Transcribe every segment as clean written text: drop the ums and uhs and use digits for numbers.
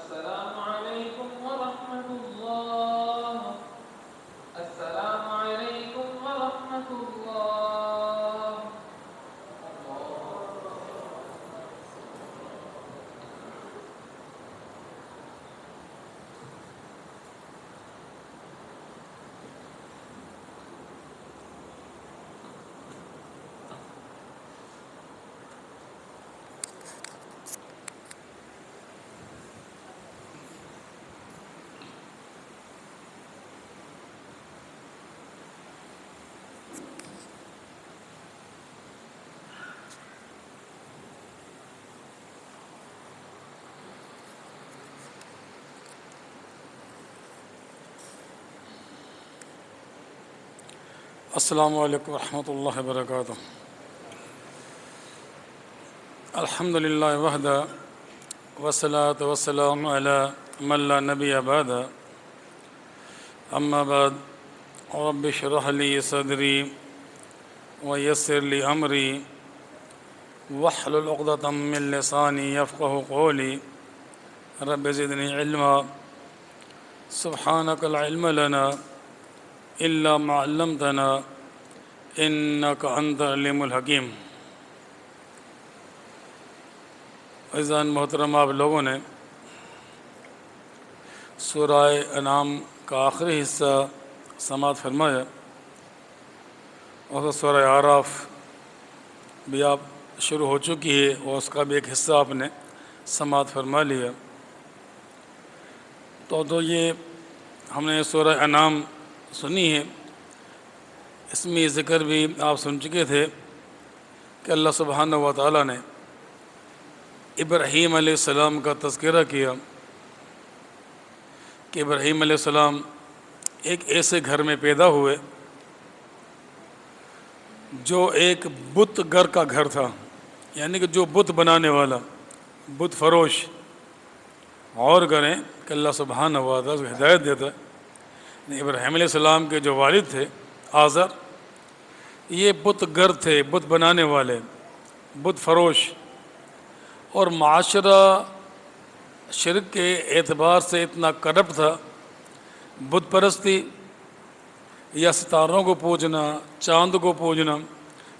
السلام علیکم ورحمۃ اللہ۔ السلام علیکم ورحمۃ اللہ۔ السلام علیکم ورحمۃ اللہ وبرکاتہ۔ الحمد للہ وحدہ والصلاۃ والسلام علی من لا نبی بعد، اما بعد رب اشرح لی صدری ویسر لی امری واحلل عقدۃ من لسانی یفقہوا قولی رب زدنی علما سبحانک لا علم لنا الا ما علمتنا انک انت العلیم الحکیم۔ عزیزان محترم، آپ لوگوں نے سورہ انعام کا آخری حصہ سماعت فرمایا، اور سورہ اعراف بھی آپ شروع ہو چکی ہے اور اس کا بھی ایک حصہ آپ نے سماعت فرما لیا۔ تو یہ ہم نے سورہ انعام سنی ہے، اس میں ذکر بھی آپ سن چکے تھے کہ اللہ سبحانہ و تعالیٰ نے ابراہیم علیہ السلام کا تذکرہ کیا کہ ابراہیم علیہ السلام ایک ایسے گھر میں پیدا ہوئے جو ایک بت گر کا گھر تھا، یعنی کہ جو بت بنانے والا، بت فروش اور گھریں کہ اللہ سبحانہ و تعالیٰ کو ہدایت دیتا ہے۔ ابراہیم علیہ السلام کے جو والد تھے آزر، یہ بت گر تھے، بت بنانے والے، بت فروش، اور معاشرہ شرک کے اعتبار سے اتنا کرپٹ تھا، بت پرستی یا ستاروں کو پوجنا، چاند کو پوجنا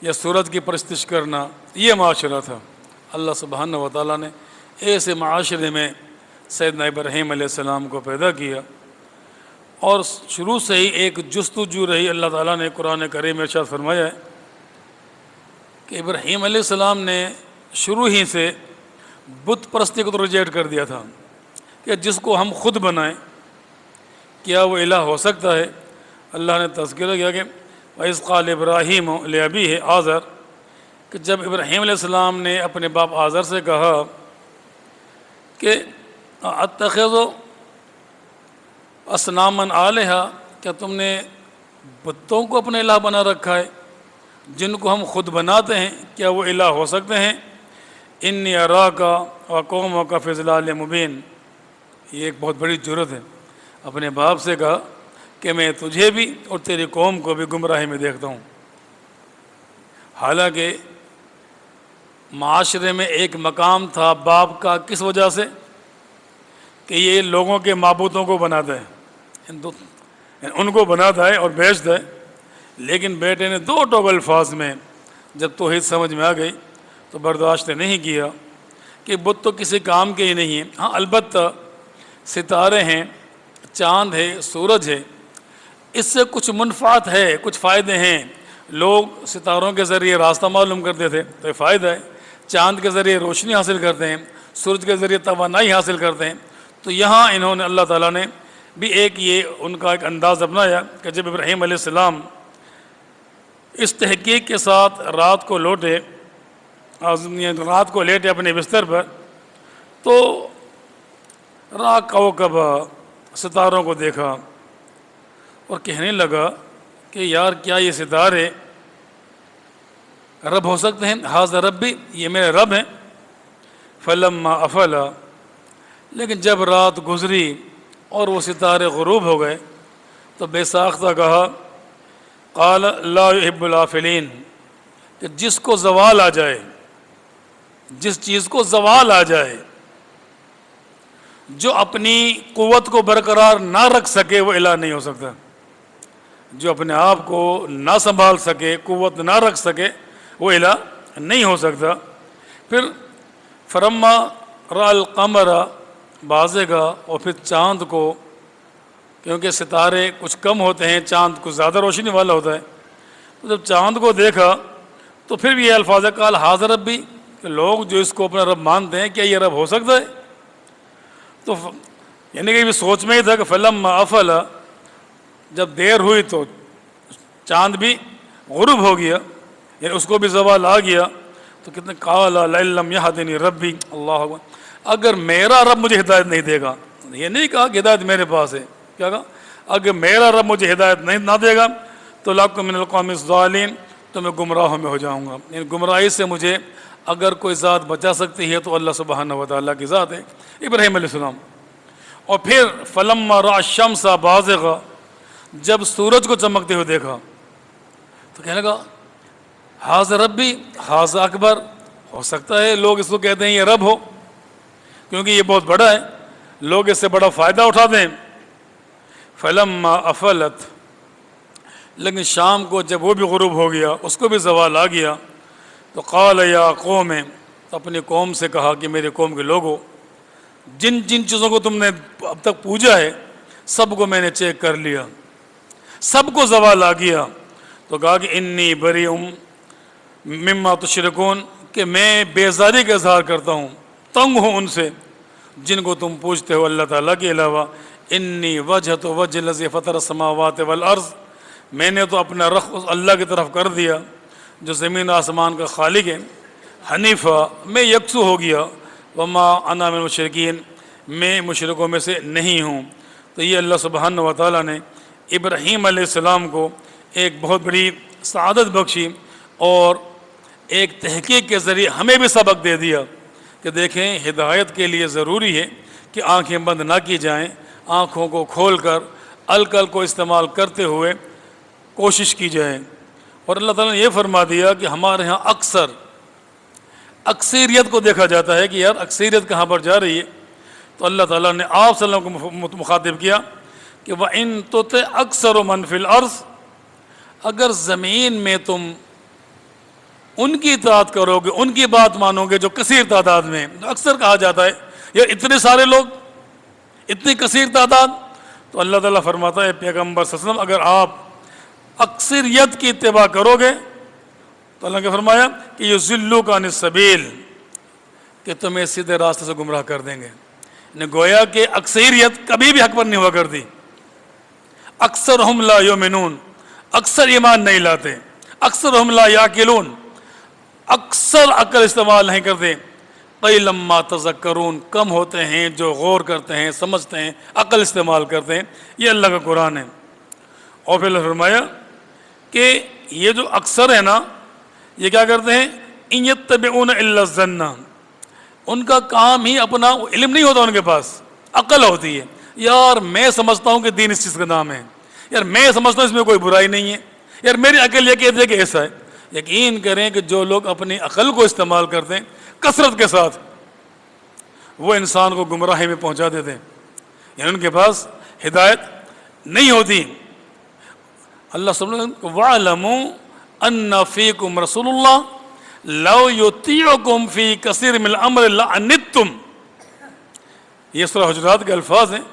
یا سورج کی پرستش کرنا، یہ معاشرہ تھا۔ اللہ سبحانہ و تعالیٰ نے ایسے معاشرے میں سیدنا ابراہیم علیہ السلام کو پیدا کیا، اور شروع سے ہی ایک جستجو رہی۔ اللہ تعالیٰ نے قرآن کریم میں ارشاد فرمایا ہے کہ ابراہیم علیہ السلام نے شروع ہی سے بت پرستی کو تو ریجیکٹ کر دیا تھا کہ جس کو ہم خود بنائیں کیا وہ الہ ہو سکتا ہے۔ اللہ نے تذکرہ کیا کہ وَإِذْ قَالَ إِبْرَاهِيمُ لِأَبِيهِ آزر، کہ جب ابراہیم علیہ السلام نے اپنے باپ آزر سے کہا کہ اتخذ اصنامًا آلہہ، کیا تم نے بتوں کو اپنے الہ بنا رکھا ہے؟ جن کو ہم خود بناتے ہیں کیا وہ الہ ہو سکتے ہیں؟ انی اراک وقومک فی ضلال مبین، یہ ایک بہت بڑی جرت ہے۔ اپنے باپ سے کہا کہ میں تجھے بھی اور تیری قوم کو بھی گمراہی میں دیکھتا ہوں۔ حالانکہ معاشرے میں ایک مقام تھا باپ کا، کس وجہ سے کہ یہ لوگوں کے معبودوں کو بناتا ہے، ان کو بناتا ہے اور بیچتا ہے۔ لیکن بیٹے نے دو ٹوک الفاظ میں جب توحید سمجھ میں آ گئی تو برداشت نہیں کیا کہ بت تو کسی کام کے ہی نہیں ہیں۔ ہاں البتہ ستارے ہیں، چاند ہے، سورج ہے، اس سے کچھ منفعت ہے، کچھ فائدے ہیں۔ لوگ ستاروں کے ذریعے راستہ معلوم کرتے تھے تو یہ فائدہ ہے، چاند کے ذریعے روشنی حاصل کرتے ہیں، سورج کے ذریعے توانائی حاصل کرتے ہیں۔ تو یہاں انہوں نے اللہ تعالیٰ نے بھی ایک یہ ان کا ایک انداز اپنایا کہ جب ابراہیم علیہ السلام اس تحقیق کے ساتھ رات کو لیٹے اپنے بستر پر، تو راہ کوكب، ستاروں کو دیکھا اور کہنے لگا کہ یار کیا یہ ستارے رب ہو سکتے ہیں؟ ھذا ربی، یہ میرے رب ہیں۔ فلما افلا، لیکن جب رات گزری اور وہ ستارے غروب ہو گئے تو بے ساختہ کہا قال لا يحب الافلین، کہ جس کو زوال آ جائے، جس چیز کو زوال آ جائے جو اپنی قوت کو برقرار نہ رکھ سکے وہ الہ نہیں ہو سکتا. جو اپنے آپ کو نہ سنبھال سکے، قوت نہ رکھ سکے، وہ الہ نہیں ہو سکتا. پھر فرما را القمر بازے گا، اور پھر چاند کو، کیونکہ ستارے کچھ کم ہوتے ہیں، چاند کچھ زیادہ روشنی والا ہوتا ہے. تو جب چاند کو دیکھا تو پھر بھی یہ الفاظ قال ھذا ربی، کہ لوگ جو اس کو اپنا رب مانتے ہیں کیا یہ رب ہو سکتا ہے؟ تو یعنی کہ یہ سوچ میں ہی تھا کہ فلما افل، جب دیر ہوئی تو چاند بھی غروب ہو گیا، یعنی اس کو بھی زوال آ گیا. تو کتنے قال لئن لم یہدنی ربی، اللہ اکبر، اگر میرا رب مجھے ہدایت نہیں دے گا، یہ نہیں کہا کہ ہدایت میرے پاس ہے، کیا کہا؟ اگر میرا رب مجھے ہدایت نہ دے گا تو لأکون من القوم الضالین، تو میں گمراہوں میں ہو جاؤں گا. یعنی گمراہی سے مجھے اگر کوئی ذات بچا سکتی ہے تو اللہ سبحانہ و تعالیٰ کی ذات ہے. ابراہیم علیہ السلام. اور پھر فلما رأى الشمس بازغا، جب سورج کو چمکتے ہوئے دیکھا تو کہنے لگا ھذا ربی ھذا اکبر، ہو سکتا ہے لوگ اس کو کہتے ہیں یہ رب ہو، کیونکہ یہ بہت بڑا ہے، لوگ اس سے بڑا فائدہ اٹھاتے ہیں. فلما افلت، لیکن شام کو جب وہ بھی غروب ہو گیا، اس کو بھی زوال آ گیا، تو قال یا قوم، اپنی قوم سے کہا کہ میرے قوم کے لوگوں، جن جن چیزوں کو تم نے اب تک پوجا ہے سب کو میں نے چیک کر لیا، سب کو زوال آ گیا. تو کہا کہ انی بریء مما تشرکون، کہ میں بیزاری کا اظہار کرتا ہوں، تنگ ہوں ان سے جن کو تم پوجتے ہو اللہ تعالیٰ کے علاوہ. انی وجہت وجہ الذی فطر السماوات والارض، میں نے تو اپنا رخ اس اللہ کی طرف کر دیا جو زمین آسمان کا خالق ہے. حنیفہ، میں یکسو ہو گیا. وما انا من المشرکین، میں مشرکوں میں سے نہیں ہوں. تو یہ اللہ سبحانہ و تعالیٰ نے ابراہیم علیہ السلام کو ایک بہت بڑی سعادت بخشی، اور ایک تحقیق کے ذریعے ہمیں بھی سبق دے دیا کہ دیکھیں ہدایت کے لیے ضروری ہے کہ آنکھیں بند نہ کی جائیں، آنکھوں کو کھول کر الکل کو استعمال کرتے ہوئے کوشش کی جائے. اور اللہ تعالیٰ نے یہ فرما دیا کہ ہمارے ہاں اکثریت کو دیکھا جاتا ہے کہ یار اکثریت کہاں پر جا رہی ہے. تو اللہ تعالیٰ نے آپ صلی اللہ علیہ وسلم کو مخاطب کیا کہ وَإِن تُطِعْ أَكْثَرُ مَنْ فِي الْأَرْضِ، اگر زمین میں تم ان کی اطاعت کرو گے، ان کی بات مانو گے جو کثیر تعداد میں، اکثر کہا جاتا ہے یار اتنے سارے لوگ، اتنی کثیر تعداد. تو اللہ تعالیٰ فرماتا ہے پیغمبر صلی اللہ علیہ وسلم اگر آپ اکثریت کی اتباع کرو گے تو اللہ نے فرمایا کہ یضلوک عن السبیل، کہ تمہیں سیدھے راستے سے گمراہ کر دیں گے. گویا کہ اکثریت کبھی بھی حق پر نہیں ہوا کرتی. اکثرہم لا یؤمنون، اکثر ایمان نہیں لاتے. اکثرہم لا یعقلون، اکثر عقل استعمال نہیں کرتے. قلیلا ما تذکرون، کم ہوتے ہیں جو غور کرتے ہیں، سمجھتے ہیں، عقل استعمال کرتے ہیں. یہ اللہ کا قرآن ہے. اور پھر اللہ فرمایا کہ یہ جو اکثر ہے نا، یہ کیا کرتے ہیں؟ ان یتبعون الا الظن، ان کا کام ہی اپنا، علم نہیں ہوتا ان کے پاس، عقل ہوتی ہے. یار میں سمجھتا ہوں کہ دین اس چیز کا نام ہے، یار میں سمجھتا ہوں اس میں کوئی برائی نہیں ہے، یار میری عقل یہ کہتی ہے کہ ایسا ہے. یقین کریں کہ جو لوگ اپنی عقل کو استعمال کرتے ہیں کثرت کے ساتھ، وہ انسان کو گمراہی میں پہنچا دیتے ہیں، یعنی ان کے پاس ہدایت نہیں ہوتی. اللہ سب وَاعْلَمُوا أَنَّ فِيكُمْ رَسُولُ اللَّهِ لَوْ يُطِيعُكُمْ فِي كَثِيرٍ مِنَ الْأَمْرِ لَعَنِتُّمْ. یہ سورہ حجرات کے الفاظ ہیں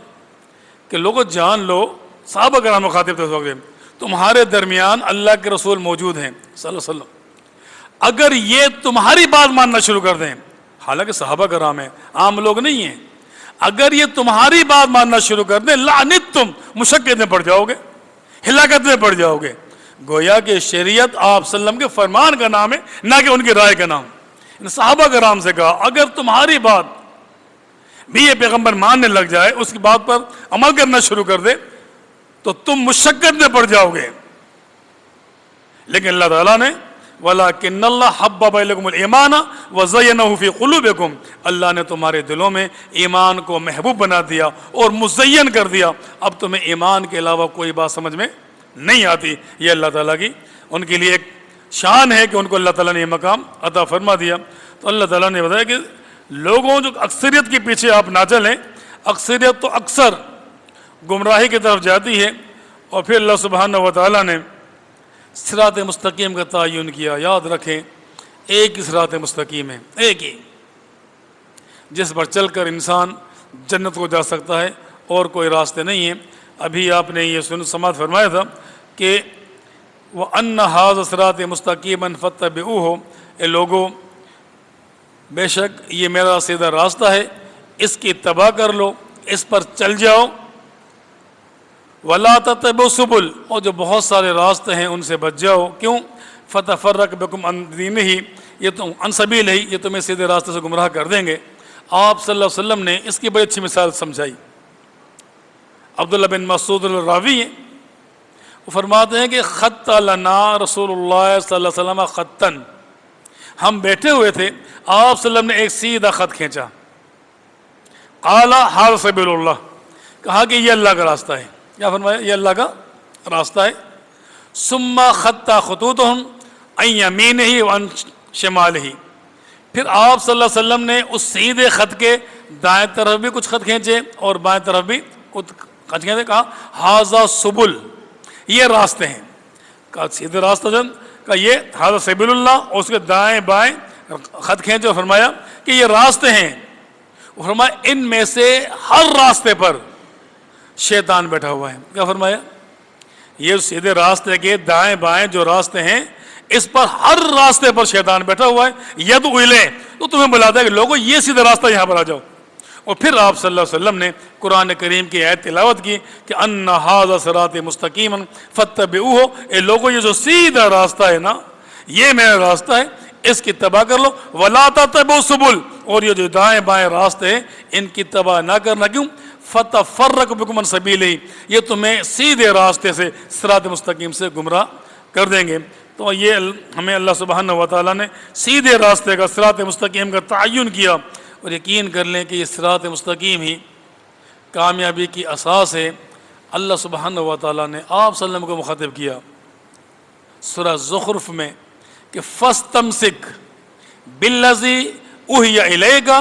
کہ لوگوں جان لو، صحابہ کرام مخاطب تھے اس وقت، تمہارے درمیان اللہ کے رسول موجود ہیں صلی اللہ علیہ وسلم، اگر یہ تمہاری بات ماننا شروع کر دیں، حالانکہ صحابہ کرام ہیں، عام لوگ نہیں ہیں، اگر یہ تمہاری بات ماننا شروع کر دیں لعنتم، مشقت میں پڑ جاؤ گے، ہلاکت میں پڑ جاؤ گے. گویا کہ شریعت آپ صلی اللہ علیہ وسلم کے فرمان کا نام ہے، نہ کہ ان کی رائے کا نام. صحابہ کرام سے کہا اگر تمہاری بات بھی یہ پیغمبر ماننے لگ جائے، اس کی بات پر عمل کرنا شروع کر دے، تو تم مشقت میں پڑ جاؤ گے. لیکن اللہ تعالیٰ نے وَلَكِنَّ اللَّهَ حَبَّبَ إِلَيْكُمُ الْإِيمَانَ وَزَيَّنَهُ فِي قُلُوبِكُمْ، اللہ نے تمہارے دلوں میں ایمان کو محبوب بنا دیا اور مزین کر دیا. اب تمہیں ایمان کے علاوہ کوئی بات سمجھ میں نہیں آتی. یہ اللہ تعالیٰ کی ان کے لیے ایک شان ہے کہ ان کو اللہ تعالیٰ نے یہ مقام عطا فرما دیا. تو اللہ تعالیٰ نے بتایا کہ لوگوں جو اکثریت کے پیچھے آپ نہ چلیں، اکثریت تو اکثر گمراہی کی طرف جاتی ہے، اور پھر اللہ سبحانہ و تعالیٰ نے صراط مستقیم کا تعین کیا۔ یاد رکھیں ایک ہی صراط مستقیم ہے، ایک ہی، جس پر چل کر انسان جنت کو جا سکتا ہے، اور کوئی راستے نہیں ہیں۔ ابھی آپ نے یہ سماعت فرمایا تھا کہ وَأَنَّ هَذَا صِرَاطِ مُسْتَقِيمًا فَاتَّبِعُوهُ، اے لوگو بے شک یہ میرا سیدھا راستہ ہے، اس کی اتباع کر لو، اس پر چل جاؤ۔ وَلَا تَتَّبِعُوا السُّبُلَ، اور جو بہت سارے راستے ہیں ان سے بچ جاؤ۔ کیوں؟ فَتَفَرَّقَ بِكُمْ عَنْ دِینِهِ، یہ تم عن سبیلہ، یہ تمہیں سیدھے راستے سے گمراہ کر دیں گے۔ آپ صلی اللہ علیہ وسلم نے اس کی بڑی اچھی مثال سمجھائی۔ عبداللہ بن مسعود الراوی ہیں، وہ فرماتے ہیں کہ خط لنا رسول اللہ صلی اللہ علیہ وسلم خطن، ہم بیٹھے ہوئے تھے، آپ صلی اللہ علیہ وسلم نے ایک سیدھا خط کھینچا۔ قال ھذا سبیل اللہ، کہا کہ یہ اللہ کا راستہ ہے۔ کیا فرمایا؟ یہ اللہ کا راستہ ہے۔ ثم خط خطوطہم عن یمینہ وعن شمالہ، پھر آپ صلی اللہ علیہ وسلم نے اس سیدھے خط کے دائیں طرف بھی کچھ خط کھینچے اور بائیں طرف بھی کچھ خط کھینچے۔ کہا ھذا سبل، یہ راستے ہیں۔ کہا سیدھے راستہ جن، کہا یہ ھذا سبیل اللہ، اور اس کے دائیں بائیں خط کھینچے اور فرمایا کہ یہ راستے ہیں۔ وہ فرمایا ان میں سے ہر راستے پر شیطان بیٹھا ہوا ہے۔ کیا فرمایا؟ یہ سیدھے راستے کے دائیں بائیں جو راستے ہیں، اس پر ہر راستے پر شیطان بیٹھا ہوا ہے۔ یدعو الیہ، تو تمہیں بلاتا ہے کہ لوگوں یہ سیدھا راستہ یہاں پر آ جاؤ۔ اور پھر آپ صلی اللہ علیہ وسلم نے قرآن کریم کی آیت تلاوت کی کہ ان ھذا صراط مستقیما فاتبعوہ، اے لوگوں یہ جو سیدھا راستہ ہے نا، یہ میرا راستہ ہے، اس کی اتباع کر لو۔ ولا تتبعوا السبل، اور یہ جو دائیں بائیں راستے ہیں ان کی اتباع نہ کرنا۔ کیوں؟ فتفرق بکم عن سبیلہ، یہ تمہیں سیدھے راستے سے صراط مستقیم سے گمراہ کر دیں گے۔ تو یہ ہمیں اللہ سبحانہ و تعالیٰ نے سیدھے راستے کا، صراط مستقیم کا تعین کیا، اور یقین کر لیں کہ یہ صراط مستقیم ہی کامیابی کی اساس ہے۔ اللہ سبحانہ و تعالیٰ نے آپ صلی اللہ علیہ وسلم کو مخاطب کیا سورہ زخرف میں کہ فَاسْتَمْسِكْ بِالَّذِي أُوحِيَ إِلَيْكَ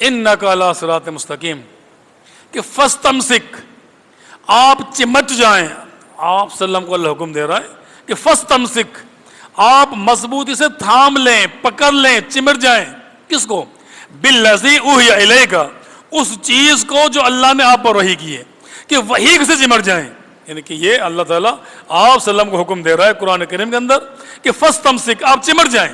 إِنَّكَ عَلَىٰ صِرَاطٍ مستقیم، کہ فَاسْتَمْسِكْ، آپ چمٹ جائیں۔ آپ صلی اللہ علیہ وسلم کو اللہ حکم دے رہا ہے کہ فَاسْتَمْسِكْ، آپ مضبوطی سے تھام لیں، پکڑ لیں، چمٹ جائیں۔ کس کو؟ بِالَّذِي أُوحِيَ إِلَيْكَ، اس چیز کو جو اللہ نے آپ پر وحی کی ہے، کہ وحی سے چمٹ جائیں۔ یعنی کہ یہ اللہ تعالیٰ آپ صلی اللہ علیہ وسلم کو حکم دے رہا ہے قرآن کریم کے اندر کہ فَاسْتَمْسِكْ، آپ چمٹ جائیں،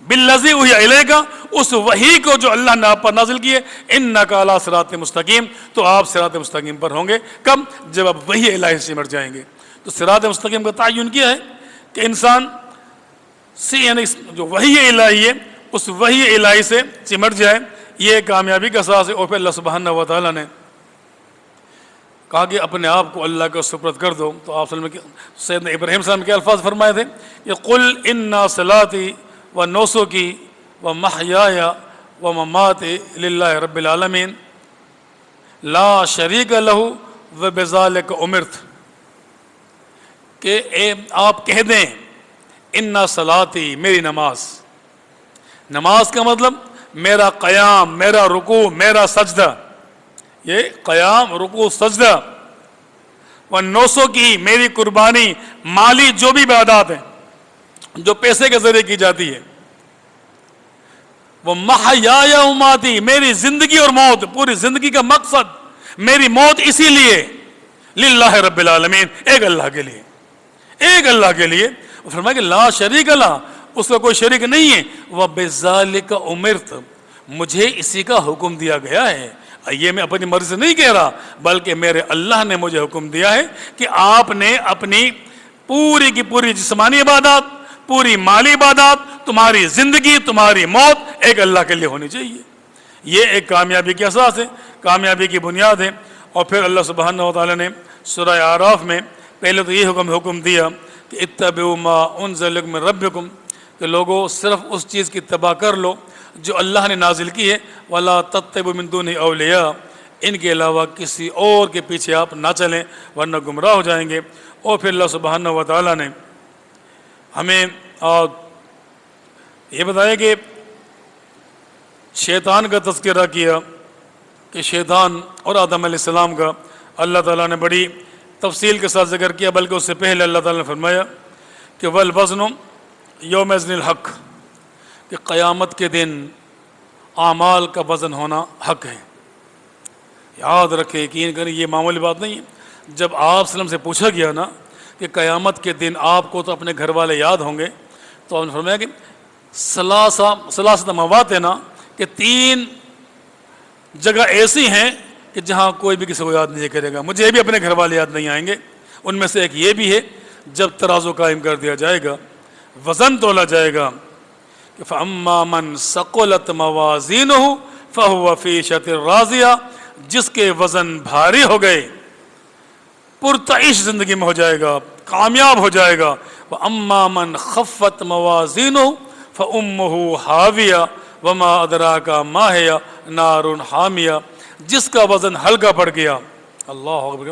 بِالَّذِي أُوحِيَ إِلَيْكَ، اس وحی کو جو اللہ نے آپ پر نازل کی ہے، إِنَّكَ عَلَىٰ صِرَاطٍ مستقیم، تو آپ صراط مستقیم پر ہوں گے۔ کب؟ جب آپ وحی الہی سے چمٹ جائیں گے۔ تو صراط مستقیم کا تعین کیا ہے کہ انسان سے، یعنی جو وحی الہی ہے اس وحی الہی سے چمٹ جائے، یہ کامیابی کا اساس ہے۔ اور پھر اللہ سبحانہ و تعالیٰ نے کہا کہ اپنے آپ کو اللہ کا سپرد کر دو۔ تو آپ سیدنا ابراہیم صلی اللہ علیہ وسلم کے الفاظ فرمائے تھے کہ قل ان صلاتی و نسکی و محیای و مماتی للہ رب العالمین لا شریک لہ و بذالک امرت، کہ آپ کہہ دیں ان صلاتی، میری نماز، نماز کا مطلب میرا قیام، میرا رکوع، میرا سجدہ، یہ قیام رکوع سجدہ، ونسکی کی میری قربانی، مالی جو بھی عبادات ہیں جو پیسے کے ذریعے کی جاتی ہے، وہ محیای و مماتی، میری زندگی اور موت، پوری زندگی کا مقصد، میری موت اسی لیے، للہ رب العالمین، ایک اللہ کے لیے، ایک اللہ کے لیے۔ فرمایا کہ لا شریک لہ، اس کا کوئی شریک نہیں ہے، وَبِذَالِكَ أُمِرْتُ، مجھے اسی کا حکم دیا گیا ہے۔ یہ میں اپنی مرضی سے نہیں کہہ رہا، بلکہ میرے اللہ نے مجھے حکم دیا ہے کہ آپ نے اپنی پوری کی پوری جسمانی عبادات، پوری مالی عبادات، تمہاری زندگی، تمہاری موت ایک اللہ کے لیے ہونی چاہیے۔ یہ ایک کامیابی کی اساس ہے، کامیابی کی بنیاد ہے۔ اور پھر اللہ سبحانہ و تعالیٰ نے سورہ اعراف میں پہلے تو یہ حکم دیا کہ اتبعوا ما انزل الیکم من ربکم، کہ لوگوں صرف اس چیز کی اتباع کر لو جو اللہ نے نازل کی ہے، ولا تتبعوا من دونہ اولیاء، ان کے علاوہ کسی اور کے پیچھے آپ نہ چلیں ورنہ گمراہ ہو جائیں گے۔ اور پھر اللہ سبحانہ و تعالیٰ نے ہمیں یہ بتایا کہ شیطان کا تذکرہ کیا کہ شیطان اور آدم علیہ السلام کا اللہ تعالیٰ نے بڑی تفصیل کے ساتھ ذکر کیا، بلکہ اس سے پہلے اللہ تعالیٰ نے فرمایا کہ والوزن یوم اذن الحق، کہ قیامت کے دن اعمال کا وزن ہونا حق ہے۔ یاد رکھیں، یقین کریں، یہ معمولی بات نہیں ہے۔ جب آپ صلی اللہ علیہ وسلم سے پوچھا گیا نا کہ قیامت کے دن آپ کو تو اپنے گھر والے یاد ہوں گے، تو آپ نے فرمایا کہ ثلاثۃ موات ہے نا، کہ 3 جگہ ایسی ہیں کہ جہاں کوئی بھی کسی کو یاد نہیں کرے گا، مجھے بھی اپنے گھر والے یاد نہیں آئیں گے۔ ان میں سے ایک یہ بھی ہے، جب ترازو قائم کر دیا جائے گا، وزن تولا جائے گا، کہ فَأَمَّا مَنْ ثَقُلَتْ مَوَازِينُهُ فَهُوَ فِي عِيشَةٍ رَاضِيَةٍ، جس کے وزن بھاری ہو گئے، پرتعیش زندگی میں ہو جائے گا، کامیاب ہو جائے گا۔ وَأَمَّا مَنْ خَفَّتْ مَوَازِينُهُ فَأُمُّهُ حَاوِيَةٌ وَمَا أَدْرَاكَ مَا هِيَ نَارٌ حَامِيَةٌ، جس کا وزن ہلکا پڑ گیا، اللہ اکبر،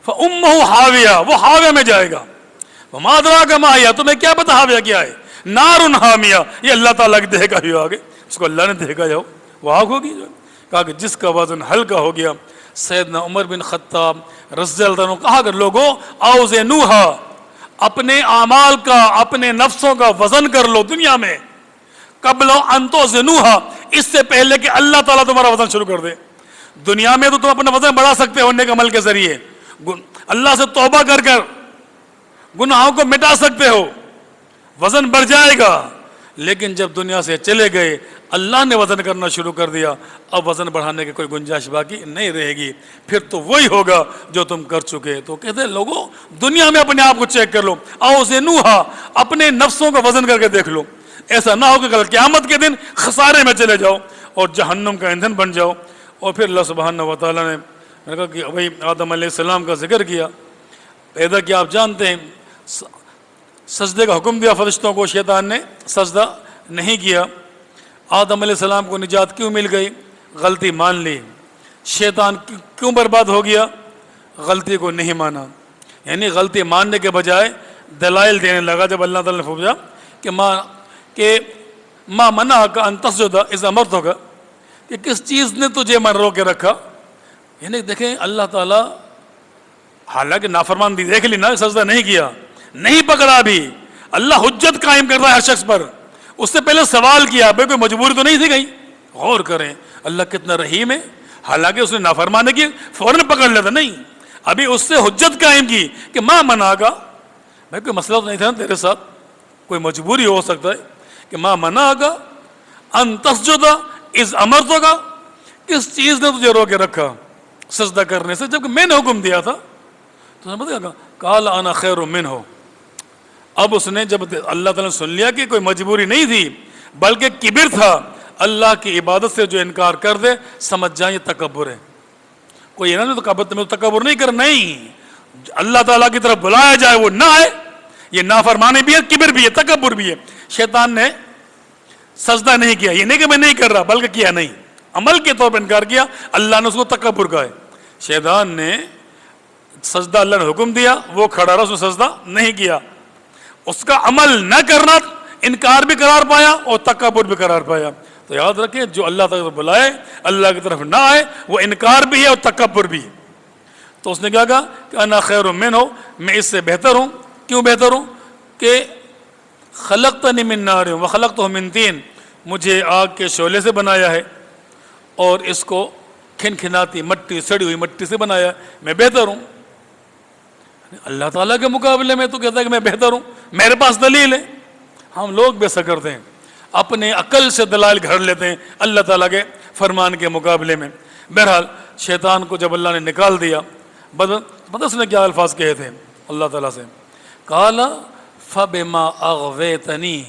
فَأُمُّهُ حَاوِيَةٌ، وہ حاویہ میں جائے گا۔ وَمَا أَدْرَاكَ مَا هِيَ، تمہیں کیا پتا حاویہ کیا ہے؟ نارٌ حامیہ، یہ اللہ تعالیٰ کی دیکھا ہی آگے، اس کو اللہ نے دیکھا جاؤ، وہ آگ ہوگی۔ کہا کہ جس کا وزن ہلکا ہو گیا، سیدنا عمر بن خطاب رضی اللہ عنہ کہا کہ لوگوں اوزنوہا، اپنے اعمال کا، اپنے نفسوں کا وزن کر لو دنیا میں، قبل ان توزنوہا، اس سے پہلے کہ اللہ تعالیٰ تمہارا وزن شروع کر دے۔ دنیا میں تو تم اپنا وزن بڑھا سکتے ہو نیک عمل کے ذریعے، اللہ سے توبہ کر کر گناہوں کو مٹا سکتے ہو، وزن بڑھ جائے گا، لیکن جب دنیا سے چلے گئے، اللہ نے وزن کرنا شروع کر دیا، اب وزن بڑھانے کی کوئی گنجائش باقی نہیں رہے گی، پھر تو وہی ہوگا جو تم کر چکے۔ تو کہتے ہیں لوگوں دنیا میں اپنے آپ کو چیک کر لو، اوزنوہا، اپنے نفسوں کا وزن کر کے دیکھ لو، ایسا نہ ہو کہ کل قیامت کے دن خسارے میں چلے جاؤ اور جہنم کا ایندھن بن جاؤ۔ اور پھر اللہ سبحانہ و تعالیٰ نے کہا کہ بھائی آدم علیہ السلام کا ذکر کیا، پیدا کیا، آپ جانتے ہیں، سجدے کا حکم دیا فرشتوں کو، شیطان نے سجدہ نہیں کیا۔ آدم علیہ السلام کو نجات کیوں مل گئی؟ غلطی مان لی۔ شیطان کیوں برباد ہو گیا؟ غلطی کو نہیں مانا، یعنی غلطی ماننے کے بجائے دلائل دینے لگا۔ جب اللہ تعالیٰ نے پوچھا کہ ماں منع کا ان تسجد اذ امرتک، کہ کس چیز نے تجھے من رو کے رکھا، یعنی دیکھیں اللہ تعالیٰ حالانکہ نافرمان بھی دیکھ لی نا، سجدہ نہیں کیا، نہیں پکڑا بھی، اللہ حجت قائم کر رہا ہے ہر شخص پر۔ اس سے پہلے سوال کیا، بھائی کوئی مجبوری تو نہیں تھی کہیں؟ غور کریں اللہ کتنا رحیم ہے، حالانکہ اس نے نافرمانی کی فوراً پکڑ لیتا، نہیں، ابھی اس سے حجت قائم کی کہ ماں منع کا، بھائی کوئی مسئلہ تو نہیں تھا تیرے ساتھ، کوئی مجبوری ہو سکتا ہے، کہ ماں منع کا ان تسجد اذ امرتک، کس چیز نے تجھے رو کے رکھا سجدہ کرنے سے جبکہ میں نے حکم دیا تھا؟ تو نے قال انا خیر منہ، اب اس نے جب اللہ تعالیٰ نے سن لیا کہ کوئی مجبوری نہیں تھی بلکہ کبر تھا، اللہ کی عبادت سے جو انکار کر دے سمجھ جائیں یہ تکبر ہے۔ کوئی یہ نہ تو تکبر نہیں کر، نہیں، اللہ تعالیٰ کی طرف بلایا جائے وہ نہ آئے، یہ نافرمانی بھی ہے، کبر بھی ہے، تکبر بھی ہے۔ شیطان نے سجدہ نہیں کیا، یہ نہیں کہ میں نہیں کر رہا، بلکہ کیا نہیں، عمل کے طور پر انکار کیا، اللہ نے اس کو تکبر کہا ہے۔ شیطان نے سجدہ اللہ نے حکم دیا، وہ کھڑا رہا، اس نے سجدہ نہیں کیا، اس کا عمل نہ کرنا انکار بھی قرار پایا اور تکبر بھی قرار پایا۔ تو یاد رکھیں جو اللہ تعالیٰ بلائے اللہ کی طرف نہ آئے وہ انکار بھی ہے اور تکبر بھی ہے۔ تو اس نے کیا کہا کہ انا خیر منہ، میں اس سے بہتر ہوں۔ کیوں بہتر ہوں؟ کہ خلقتنی من نار وخلقتہ من طین، مجھے آگ کے شعلے سے بنایا ہے اور اس کو کھنکھناتی مٹی، سڑی ہوئی مٹی سے بنایا ہے، میں بہتر ہوں۔ اللہ تعالیٰ کے مقابلے میں تو کہتا ہے کہ میں بہتر ہوں، میرے پاس دلیل ہے۔ ہم لوگ بھی ایسا کرتے ہیں، اپنے عقل سے دلائل گھڑ لیتے ہیں اللہ تعالیٰ کے فرمان کے مقابلے میں۔ بہرحال شیطان کو جب اللہ نے نکال دیا، پتہ اس نے کیا الفاظ کہے تھے اللہ تعالیٰ سے؟ قال فبما اغویتنی،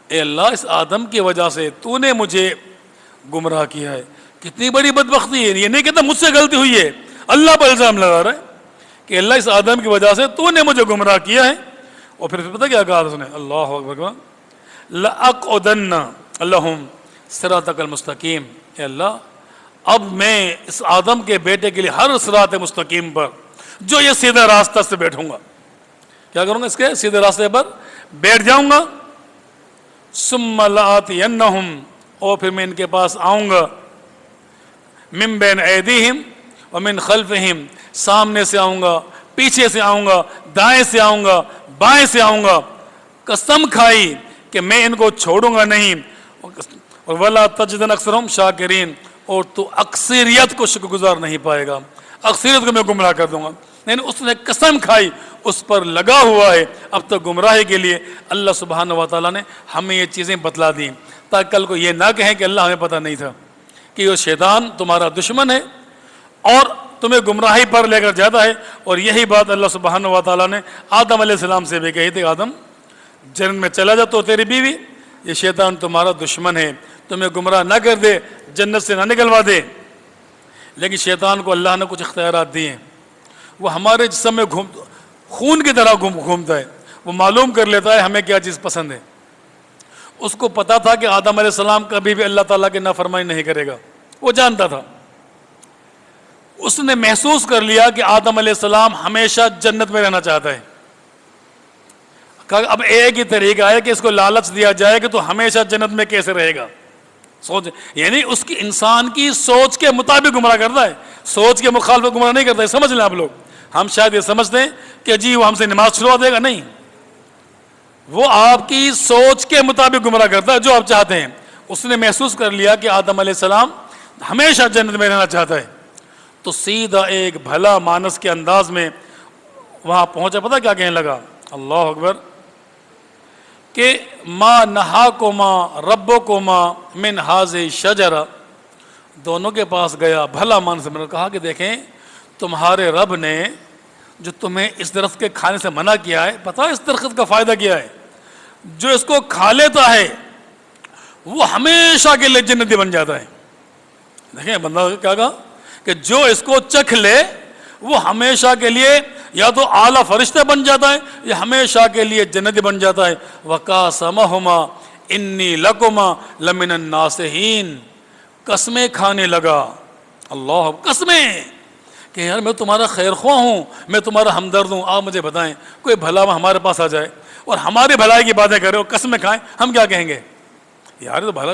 اے اللہ اس آدم کی وجہ سے تو نے مجھے گمراہ کیا ہے۔ کتنی بڑی بدبختی ہے، یہ نہیں کہتا مجھ سے غلطی ہوئی ہے، اللہ پر الزام لگا رہا ہے کہ اللہ اس آدم کی وجہ سے تو نے مجھے گمراہ کیا ہے۔ اور پھر پتہ کیا کہا اس نے؟ اللہ اکبر، لَأَقْعُدَنَّ لَهُمْ صِرَاطَكَ الْمُسْتَقِيمَ، اے اللہ اب میں اس آدم کے بیٹے کے لیے ہر صراط مستقیم پر جو یہ سیدھا راستہ سے بیٹھوں گا، کیا کروں گا؟ اس کے سیدھے راستے پر بیٹھ جاؤں گا۔ ثُمَّ لَآتِيَنَّهُمْ، اور پھر میں ان کے پاس آؤں گا، من بین ایدیہم ومن خلفہم، سامنے سے آؤں گا، پیچھے سے آؤں گا، دائیں سے آؤں گا، بائیں سے آؤں گا، قسم کھائی کہ میں ان کو چھوڑوں گا نہیں، اور ولا تجدن اکثرہم شاکرین، اور تو اکثریت کو شکر گزار نہیں پائے گا، اکثریت کو میں گمراہ کر دوں گا. یعنی اس نے قسم کھائی، اس پر لگا ہوا ہے اب تک گمراہی کے لیے. اللہ سبحانہ و تعالیٰ نے ہمیں یہ چیزیں بتلا دیں تاکہ کل کو یہ نہ کہیں کہ اللہ ہمیں پتہ نہیں تھا کہ یہ شیطان تمہارا دشمن ہے اور تمہیں گمراہی پر لے کر جاتا ہے. اور یہی بات اللہ سبحانہ و تعالیٰ نے آدم علیہ السلام سے بھی کہی تھی، آدم جنت میں چلا جا تو تیری بیوی، یہ شیطان تمہارا دشمن ہے، تمہیں گمراہ نہ کر دے، جنت سے نہ نکلوا دے. لیکن شیطان کو اللہ نے کچھ اختیارات دیے ہیں. وہ ہمارے جسم میں خون کی طرح گھومتا ہے، وہ معلوم کر لیتا ہے ہمیں کیا چیز پسند ہے. اس کو پتا تھا کہ آدم علیہ السلام کبھی بھی اللہ تعالیٰ کی نافرمانی نہیں کرے گا، وہ جانتا تھا. اس نے محسوس کر لیا کہ آدم علیہ السلام ہمیشہ جنت میں رہنا چاہتا ہے. اب ایک ہی طریقہ ہے کہ اس کو لالچ دیا جائے کہ تو ہمیشہ جنت میں کیسے رہے گا. سوچ، یعنی اس کی انسان کی سوچ کے مطابق گمراہ کرتا ہے، سوچ کے مخالف گمراہ نہیں کرتا ہے. سمجھ لیں آپ لوگ، ہم شاید یہ سمجھتے ہیں کہ جی وہ ہم سے نماز چھڑوا دے گا، نہیں، وہ آپ کی سوچ کے مطابق گمراہ کرتا ہے جو آپ چاہتے ہیں. اس نے محسوس کر لیا کہ آدم علیہ السلام ہمیشہ جنت میں رہنا چاہتا ہے، تو سیدھا ایک بھلا مانس کے انداز میں وہاں پہنچا. پتہ کیا کہنے لگا؟ اللہ اکبر، کہ ما نہاکما ربکما من ھذہ شجرہ. دونوں کے پاس گیا بھلا مانس میں، کہا کہ دیکھیں تمہارے رب نے جو تمہیں اس درخت کے کھانے سے منع کیا ہے، پتہ ہے اس درخت کا فائدہ کیا ہے؟ جو اس کو کھا لیتا ہے وہ ہمیشہ کے لیے جنتی بن جاتا ہے. دیکھیں بندہ کیا کہا کہ جو اس کو چکھ لے وہ ہمیشہ کے لیے یا تو اعلیٰ فرشتہ بن جاتا ہے یا ہمیشہ کے لیے جنتی بن جاتا ہے. وَقَاسَمَهُمَا إِنِّي لَكُمَا لَمِنَ النَّاصِحِينَ. قسمیں کھانے لگا، اللہ قسمیں، کہ یار میں تمہارا خیر خواہ ہوں، میں تمہارا ہمدرد ہوں. آپ مجھے بتائیں کوئی بھلا ہمارے پاس آ جائے اور ہماری بھلائی کی باتیں کرے اور قسمیں کھائیں، ہم کیا کہیں گے؟ یار تو بھلا.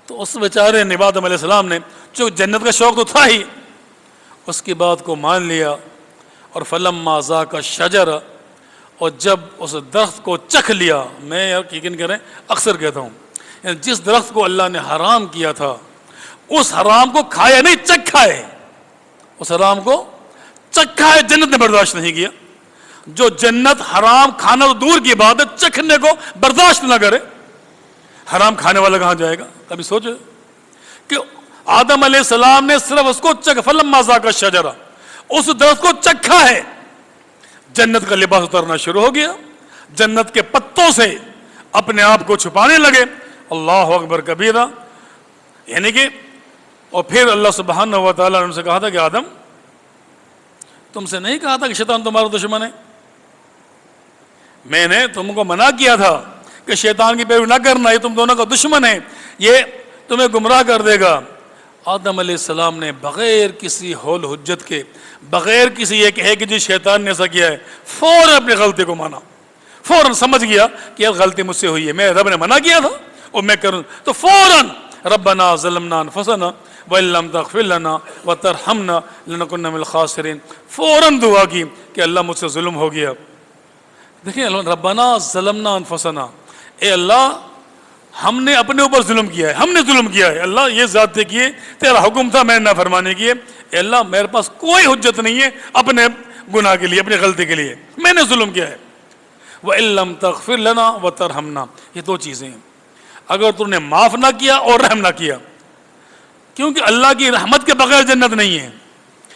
تو اس بیچارے نے آدم علیہ السلام نے، جو جنت کا شوق تو تھا ہی، اس کی بات کو مان لیا. اور فلما ذاق الشجر، اور جب اس درخت کو چکھ لیا، میں یقین کریں اکثر کہتا ہوں، یعنی جس درخت کو اللہ نے حرام کیا تھا اس حرام کو کھایا نہیں، چکھا ہے. اس حرام کو چکھا ہے، جنت نے برداشت نہیں کیا. جو جنت حرام کھانا تو دور کی بات ہے، چکھنے کو برداشت نہ کرے، حرام کھانے والا کہاں جائے گا؟ کبھی سوچو کہ آدم علیہ السلام نے صرف اس کو فلما ذاق الشجر، اس درخت کو چکھا ہے، جنت کا لباس اترنا شروع ہو گیا، جنت کے پتوں سے اپنے آپ کو چھپانے لگے. اللہ اکبر کبیرہ. یعنی کہ اور پھر اللہ سبحانہ و تعالیٰ نے ان سے کہا تھا کہ آدم تم سے نہیں کہا تھا کہ شیطان تمہارا دشمن ہے؟ میں نے تم کو منع کیا تھا کہ شیطان کی پیروی نہ کرنا، یہ تم دونوں کا دشمن ہے، یہ تمہیں گمراہ کر دے گا. آدم علیہ السلام نے بغیر کسی حول حجت کے، بغیر کسی یہ کہے کہ جی شیطان نے ایسا کیا ہے، فوراً اپنی غلطی کو مانا، فوراً سمجھ گیا کہ یہ غلطی مجھ سے ہوئی ہے، میں رب نے منع کیا تھا اور میں کروں. تو فوراً ربنا ظلمنا انفسنا وَإِن لَّمْ تَغْفِرْ لَنَا وَتَرْحَمْنَا لَنَكُونَ مِنَ الْخَاسِرِينَ. فوراً دعا کی کہ اللہ مجھ سے ظلم ہو گیا. دیکھیں ربنا ظلمنا انفسنا، اے اللہ ہم نے اپنے اوپر ظلم کیا ہے، ہم نے ظلم کیا ہے، اللہ یہ ذاتے کیے، تیرا حکم تھا میں نے نافرمانی کی ہے، اے اللہ میرے پاس کوئی حجت نہیں ہے اپنے گناہ کے لیے، اپنی غلطی کے لیے، میں نے ظلم کیا ہے. وَإِن لَّمْ تَغْفِرْ لَنَا وَتَرْحَمْنَا. یہ دو چیزیں ہیں، اگر تم نے معاف نہ کیا اور رحم نہ کیا، کیونکہ اللہ کی رحمت کے بغیر جنت نہیں ہے.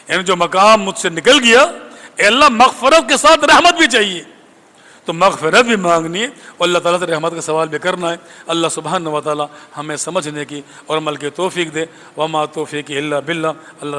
یعنی جو مقام مجھ سے نکل گیا، اے اللہ مغفرت کے ساتھ رحمت بھی چاہیے، تو مغفرت بھی مانگنی ہے اور اللہ تعالیٰ سے رحمت کا سوال بھی کرنا ہے. اللہ سبحانہ و تعالیٰ ہمیں سمجھنے کی اور عمل کی توفیق دے. وما توفیقی الا باللہ. اللہ